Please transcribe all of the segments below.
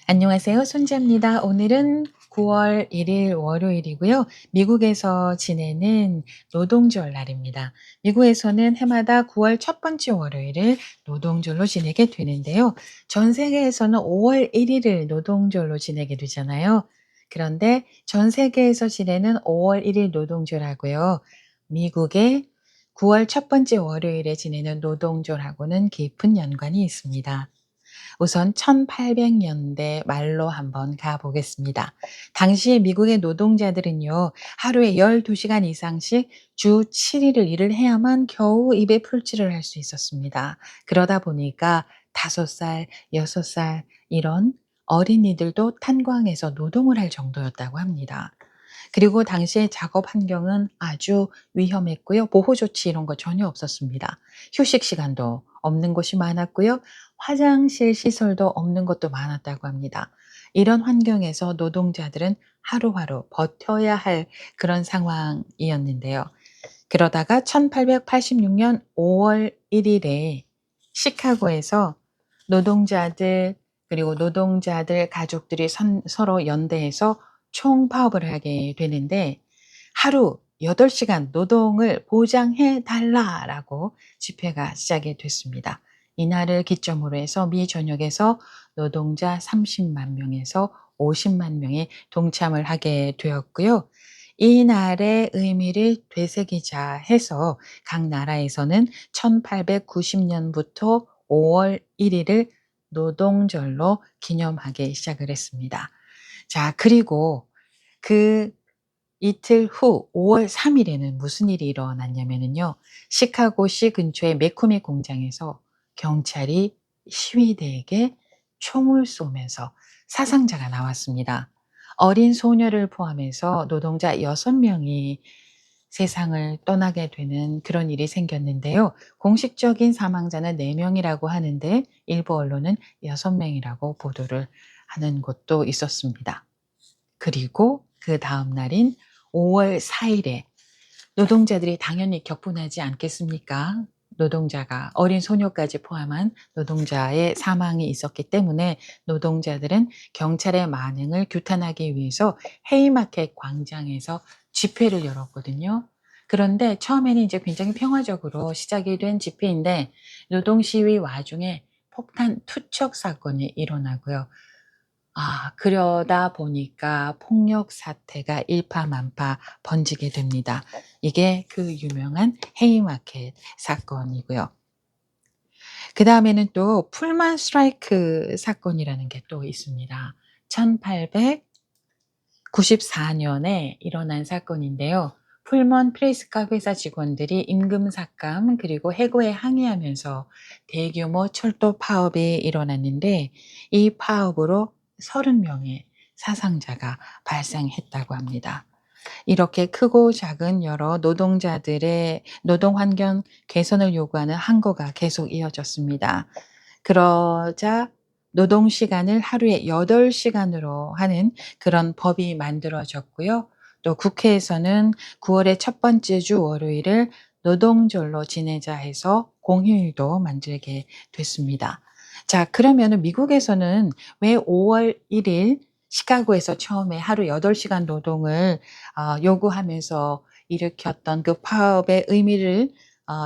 안녕하세요. 손자입니다. 오늘은 9월 1일 월요일이고요. 미국에서 지내는 노동절 날입니다. 미국에서는 해마다 9월 첫 번째 월요일을 노동절로 지내게 되는데요. 전 세계에서는 5월 1일을 노동절로 지내게 되잖아요. 그런데 전 세계에서 지내는 5월 1일 노동절하고요. 미국의 9월 첫 번째 월요일에 지내는 노동절하고는 깊은 연관이 있습니다. 우선 1800년대 말로 한번 가 보겠습니다. 당시 미국의 노동자들은요, 하루에 12시간 이상씩 주 7일을 일을 해야만 겨우 입에 풀칠을 할 수 있었습니다. 그러다 보니까 5살, 6살 이런 어린이들도 탄광에서 노동을 할 정도였다고 합니다. 그리고 당시의 작업 환경은 아주 위험했고요. 보호 조치 이런 거 전혀 없었습니다. 휴식 시간도 없는 곳이 많았고요. 화장실 시설도 없는 곳도 많았다고 합니다. 이런 환경에서 노동자들은 하루하루 버텨야 할 그런 상황이었는데요. 그러다가 1886년 5월 1일에 시카고에서 노동자들 그리고 노동자들 가족들이 서로 연대해서 총파업을 하게 되는데 하루 8시간 노동을 보장해 달라라고 집회가 시작이 됐습니다. 이날을 기점으로 해서 미 전역에서 노동자 30만 명에서 50만 명이 동참을 하게 되었고요. 이 날의 의미를 되새기자 해서 각 나라에서는 1890년부터 5월 1일을 노동절로 기념하기 시작을 했습니다. 자, 그리고 그 이틀 후 5월 3일에는 무슨 일이 일어났냐면요. 시카고시 근처의 매코미 공장에서 경찰이 시위대에게 총을 쏘면서 사상자가 나왔습니다. 어린 소녀를 포함해서 노동자 6명이 세상을 떠나게 되는 그런 일이 생겼는데요. 공식적인 사망자는 4명이라고 하는데 일부 언론은 6명이라고 보도를 하는 곳도 있었습니다. 그리고 그다음 날인 5월 4일에 노동자들이 당연히 격분하지 않겠습니까? 노동자가 어린 소녀까지 포함한 노동자의 사망이 있었기 때문에 노동자들은 경찰의 만행을 규탄하기 위해서 헤이마켓 광장에서 집회를 열었거든요. 그런데 처음에는 이제 굉장히 평화적으로 시작이 된 집회인데 노동 시위 와중에 폭탄 투척 사건이 일어나고요. 그러다 보니까 폭력 사태가 일파만파 번지게 됩니다. 이게 그 유명한 헤이마켓 사건이고요. 그다음에는 또 풀만 스트라이크 사건이라는 게 또 있습니다. 1894년에 일어난 사건인데요. 풀먼 프레스카 회사 직원들이 임금 삭감 그리고 해고에 항의하면서 대규모 철도 파업이 일어났는데 이 파업으로 30명의 사상자가 발생했다고 합니다. 이렇게 크고 작은 여러 노동자들의 노동 환경 개선을 요구하는 항거가 계속 이어졌습니다. 그러자 노동 시간을 하루에 8시간으로 하는 그런 법이 만들어졌고요. 또 국회에서는 9월의 첫 번째 주 월요일을 노동절로 지내자 해서 공휴일도 만들게 됐습니다. 자, 그러면은 미국에서는 왜 5월 1일 시카고에서 처음에 하루 8시간 노동을 요구하면서 일으켰던 그 파업의 의미를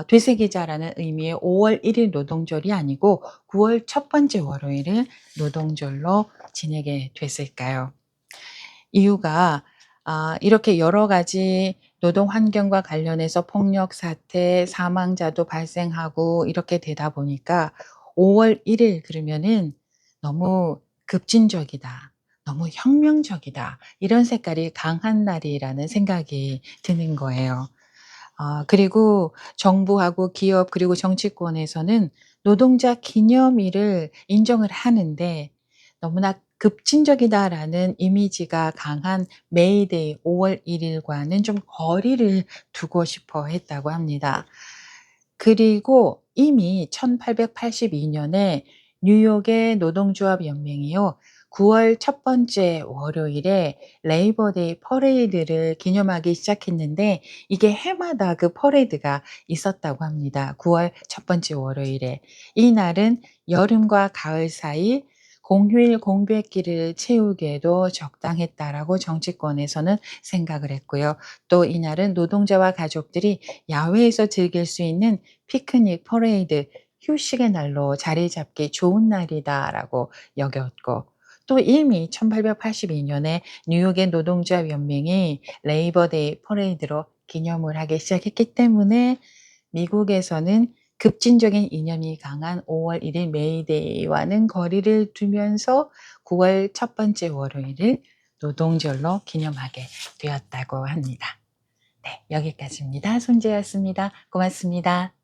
되새기자라는 의미의 5월 1일 노동절이 아니고 9월 첫 번째 월요일을 노동절로 지내게 됐을까요? 이유가 이렇게 여러 가지 노동 환경과 관련해서 폭력 사태, 사망자도 발생하고 이렇게 되다 보니까 5월 1일 그러면은 너무 급진적이다. 너무 혁명적이다. 이런 색깔이 강한 날이라는 생각이 드는 거예요. 그리고 정부하고 기업 그리고 정치권에서는 노동자 기념일을 인정을 하는데 너무나 급진적이다라는 이미지가 강한 메이데이 5월 1일과는 좀 거리를 두고 싶어 했다고 합니다. 그리고 이미 1882년에 뉴욕의 노동조합 연맹이요. 9월 첫 번째 월요일에 레이버데이 퍼레이드를 기념하기 시작했는데 이게 해마다 그 퍼레이드가 있었다고 합니다. 9월 첫 번째 월요일에. 이 날은 여름과 가을 사이 공휴일 공백기를 채우기에도 적당했다라고 정치권에서는 생각을 했고요. 또 이날은 노동자와 가족들이 야외에서 즐길 수 있는 피크닉, 퍼레이드, 휴식의 날로 자리 잡기 좋은 날이다라고 여겼고, 또 이미 1882년에 뉴욕의 노동자 연맹이 레이버데이 퍼레이드로 기념을 하기 시작했기 때문에 미국에서는 급진적인 이념이 강한 5월 1일 메이데이와는 거리를 두면서 9월 첫 번째 월요일을 노동절로 기념하게 되었다고 합니다. 네, 여기까지입니다. 손재였습니다. 고맙습니다.